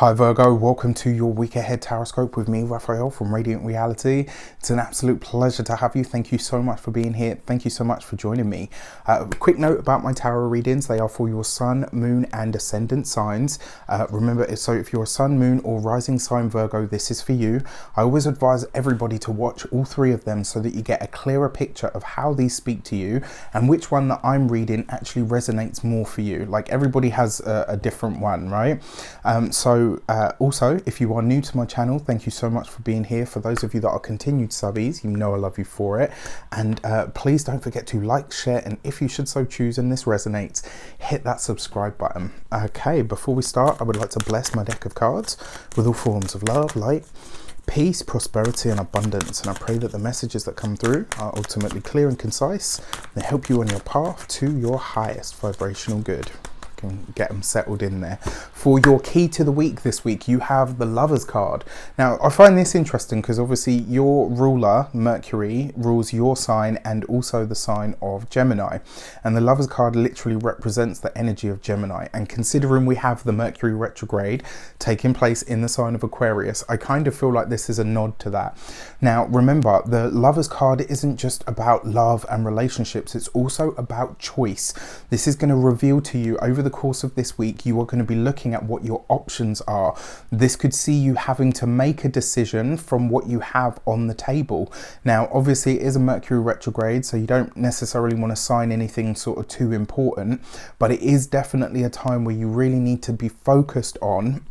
Hi Virgo, welcome to your week ahead Taroscope with me, Raphael from Reydiant Reality. It's an absolute pleasure to have you. Thank you so much for being here. Thank you so much for joining me. Quick note about my tarot readings. They are for your sun, moon and ascendant signs. Remember, so if you're a sun, moon or rising sign Virgo, this is for you. I always advise everybody to watch all three of them so that you get a clearer picture of how these speak to you and which one that I'm reading actually resonates more for you. Like everybody has a different one, right? Also, if you are new to my channel, thank you so much for being here. For those of you that are continued subbies, you know I love you for it. And please don't forget to like, share, and if you should so choose and this resonates, hit that subscribe button. Okay, before we start, I would like to bless my deck of cards with all forms of love, light, peace, prosperity and abundance, and I pray that the messages that come through are ultimately clear and concise. They help you on your path to your highest vibrational good. Get them settled in there. For your key to the week this week, you have the Lovers card. Now I find this interesting because obviously your ruler Mercury rules your sign and also the sign of Gemini, and the Lovers card literally represents the energy of Gemini, and considering we have the Mercury retrograde taking place in the sign of Aquarius, I kind of feel like this is a nod to that. Now remember, the Lovers card isn't just about love and relationships, it's also about choice. This is going to reveal to you over the course of this week, you are going to be looking at what your options are. This could see you having to make a decision from what you have on the table. Now obviously it is a Mercury retrograde, so you don't necessarily want to sign anything sort of too important, but it is definitely a time where you really need to be focused on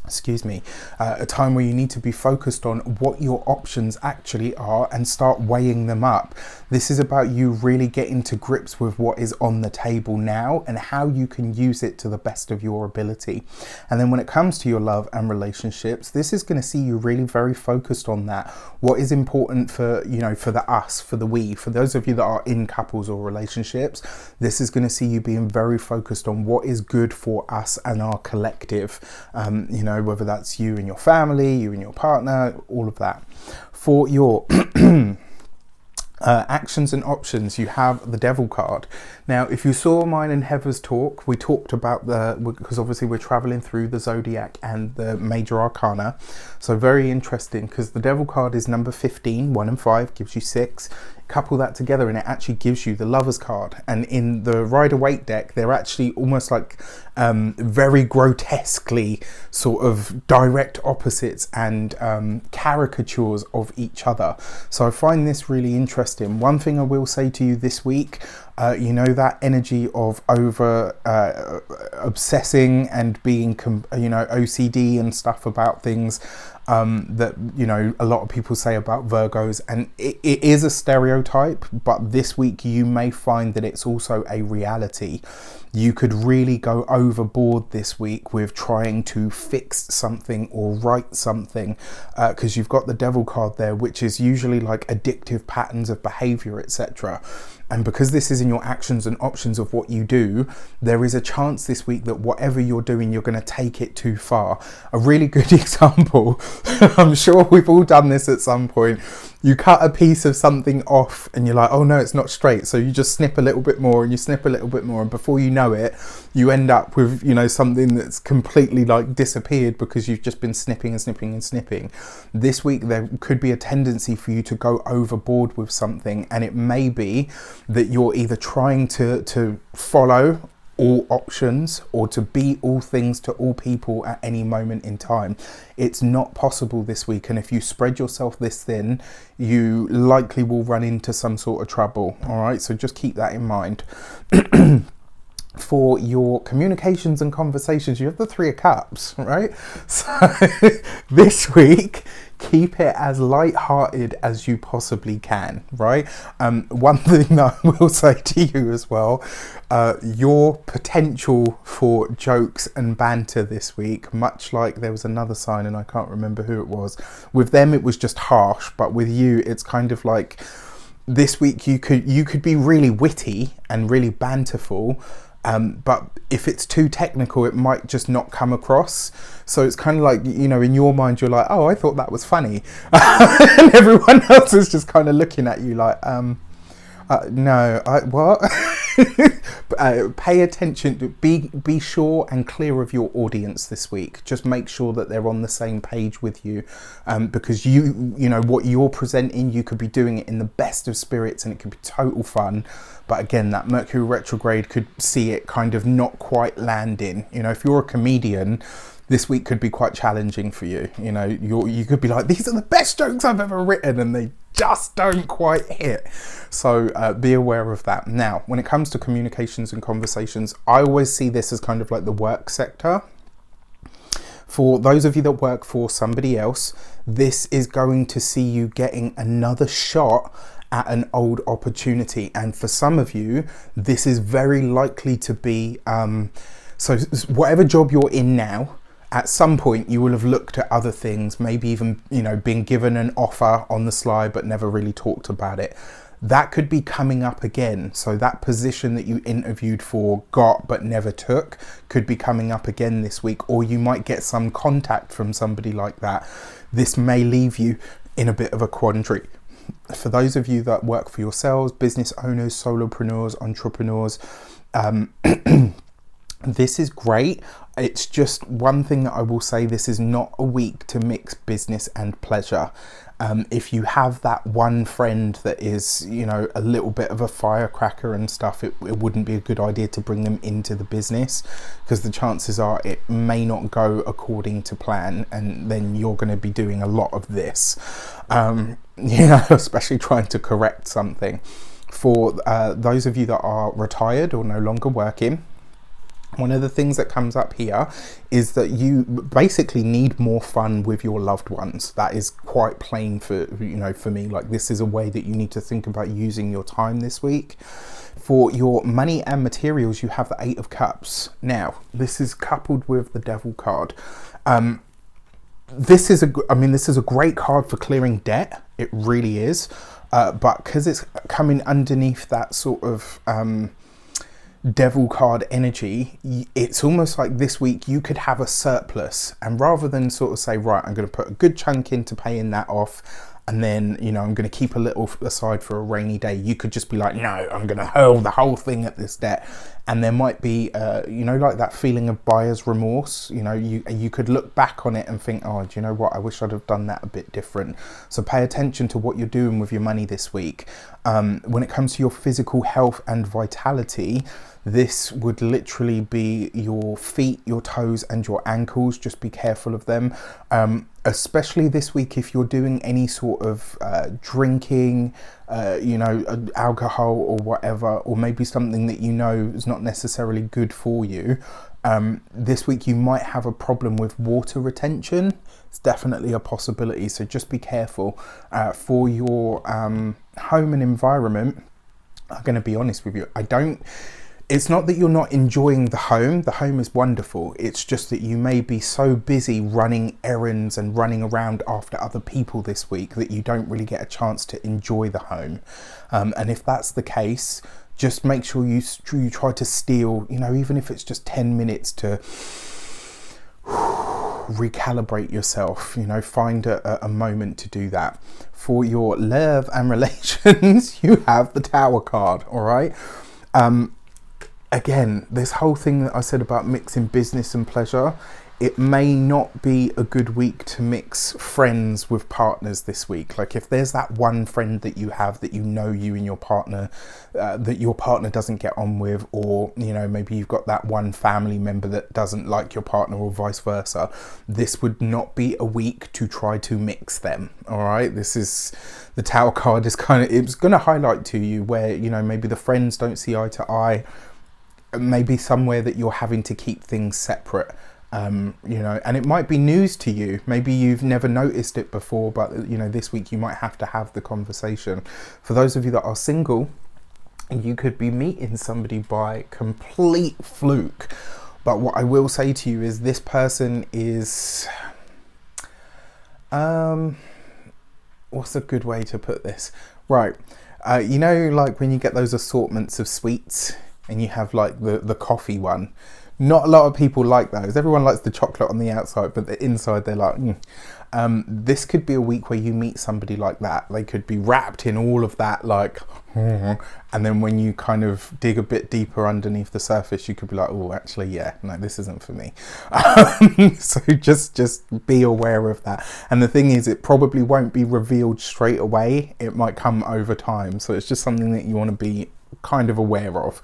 excuse me, a time where you need to be focused on what your options actually are and start weighing them up. This is about you really getting to grips with what is on the table now and how you can use it to the best of your ability. And then when it comes to your love and relationships, this is going to see you really very focused on that. What is important for, you know, for the us, for the we, for those of you that are in couples or relationships, this is going to see you being very focused on what is good for us and our collective, you know, whether that's you and your family, you and your partner, all of that. For your actions and options, you have the Devil card. Now if you saw mine and Heather's talk, we talked about because obviously we're traveling through the zodiac and the major arcana, so very interesting because the Devil card is number 15, 1 and 5 gives you 6. Couple that together and it actually gives you the Lovers card. And in the Rider-Waite deck, they're actually almost like very grotesquely sort of direct opposites and caricatures of each other. So I find this really interesting. One thing I will say to you this week, you know, that energy of over obsessing and being, you know, OCD and stuff about things, that, you know, a lot of people say about Virgos, and it is a stereotype, but this week you may find that it's also a reality. You could really go overboard this week with trying to fix something or write something, because you've got the Devil card there, which is usually like addictive patterns of behavior, etc. And because this is in your actions and options of what you do, there is a chance this week that whatever you're doing, you're going to take it too far. A really good example, I'm sure we've all done this at some point. You cut a piece of something off and you're like, oh no, it's not straight. So you just snip a little bit more and you snip a little bit more. And before you know it, you end up with, you know, something that's completely like disappeared because you've just been snipping and snipping and snipping. This week, there could be a tendency for you to go overboard with something. And it may be that you're either trying to follow all options or to be all things to all people at any moment in time. It's not possible this week, and if you spread yourself this thin, you likely will run into some sort of trouble. All right, so just keep that in mind. For your communications and conversations, you have the 3 of Cups, right? So this week, keep it as light-hearted as you possibly can, right? One thing that I will say to you as well, your potential for jokes and banter this week, much like there was another sign and I can't remember who it was. With them it was just harsh, but with you it's kind of like this week you could be really witty and really banterful, but if it's too technical, it might just not come across. So it's kind of like, you know, in your mind, you're like, oh, I thought that was funny. And everyone else is just kind of looking at you like, no, what? Pay attention, be sure and clear of your audience this week. Just make sure that they're on the same page with you, because you know what you're presenting, you could be doing it in the best of spirits and it could be total fun, but again, that Mercury retrograde could see it kind of not quite landing. You know, if you're a comedian, this week could be quite challenging for you. You know, you could be like, these are the best jokes I've ever written, and they just don't quite hit. So be aware of that. Now, when it comes to communications and conversations, I always see this as kind of like the work sector. For those of you that work for somebody else, this is going to see you getting another shot at an old opportunity. And for some of you, this is very likely to be, so whatever job you're in now, at some point you will have looked at other things, maybe even, you know, been given an offer on the sly but never really talked about it. That could be coming up again. So that position that you interviewed for, got but never took, could be coming up again this week, or you might get some contact from somebody like that. This may leave you in a bit of a quandary. For those of you that work for yourselves, business owners, solopreneurs, entrepreneurs, this is great. It's just one thing that I will say, this is not a week to mix business and pleasure. If you have that one friend that is, you know, a little bit of a firecracker and stuff, it wouldn't be a good idea to bring them into the business, because the chances are it may not go according to plan, and then you're going to be doing a lot of this, you know, especially trying to correct something. For those of you that are retired or no longer working, one of the things that comes up here is that you basically need more fun with your loved ones. That is quite plain for, you know, for me. Like, this is a way that you need to think about using your time this week. For your money and materials, you have the 8 of Cups. Now, this is coupled with the Devil card. This is a great card for clearing debt. It really is. But because it's coming underneath that sort of Devil card energy, it's almost like this week you could have a surplus, and rather than sort of say, right, I'm going to put a good chunk into paying that off, and then, you know, I'm going to keep a little aside for a rainy day, you could just be like, no, I'm going to hurl the whole thing at this debt. And there might be, you know, like that feeling of buyer's remorse. You know, you could look back on it and think, oh, do you know what? I wish I'd have done that a bit different. So pay attention to what you're doing with your money this week. When it comes to your physical health and vitality, this would literally be your feet, your toes, and your ankles. Just be careful of them. Especially this week if you're doing any sort of drinking, you know, alcohol or whatever, or maybe something that you know is not necessarily good for you. This week you might have a problem with water retention. It's definitely a possibility, so just be careful. For your home and environment, I'm going to be honest with you, it's not that you're not enjoying the home is wonderful. It's just that you may be so busy running errands and running around after other people this week that you don't really get a chance to enjoy the home. And if that's the case, just make sure you try to steal, you know, even if it's just 10 minutes to recalibrate yourself, you know, find a moment to do that. For your love and relations, you have the Tower card, all right? Again, this whole thing that I said about mixing business and pleasure, it may not be a good week to mix friends with partners this week. Like, if there's that one friend that you have that you know you and your partner, that your partner doesn't get on with, or, you know, maybe you've got that one family member that doesn't like your partner, or vice versa, this would not be a week to try to mix them, all right? This is, the Tower card is kind of, it's going to highlight to you where, you know, maybe the friends don't see eye to eye, maybe somewhere that you're having to keep things separate, you know, and it might be news to you. Maybe you've never noticed it before, but, you know, this week you might have to have the conversation. For those of you that are single, you could be meeting somebody by complete fluke. But what I will say to you is this person is, what's a good way to put this? Right. You know, like when you get those assortments of sweets, and you have like the coffee one, Not a lot of people like those. Everyone likes the chocolate on the outside, but the inside they're like, this could be a week where you meet somebody like that. They could be wrapped in all of that, like, and then when you kind of dig a bit deeper underneath the surface, you could be like, oh, actually, yeah, no, this isn't for me. So just be aware of that. And the thing is, it probably won't be revealed straight away. It might come over time. So it's just something that you want to be kind of aware of.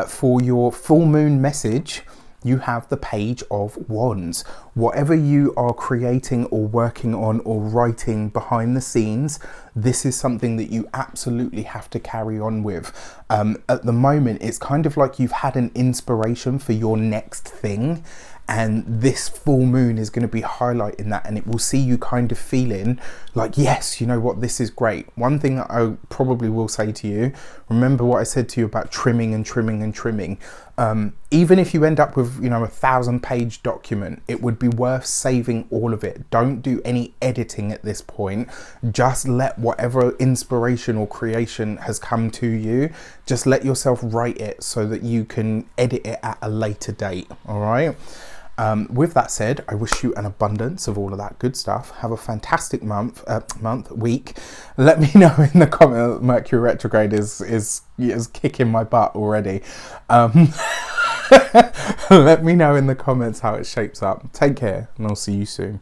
For your full moon message, you have the Page of Wands. Whatever you are creating or working on or writing behind the scenes, this is something that you absolutely have to carry on with. At the moment, it's kind of like you've had an inspiration for your next thing, and this full moon is going to be highlighting that, and it will see you kind of feeling like, yes, you know what, this is great. One thing that I probably will say to you, remember what I said to you about trimming and trimming and trimming. Even if you end up with, you know, 1,000-page document, it would be worth saving all of it. Don't do any editing at this point. Just let whatever inspiration or creation has come to you, just let yourself write it so that you can edit it at a later date. All right. With that said, I wish you an abundance of all of that good stuff. Have a fantastic week. Let me know in the comment. Mercury retrograde is kicking my butt already. Let me know in the comments how it shapes up. Take care, and I'll see you soon.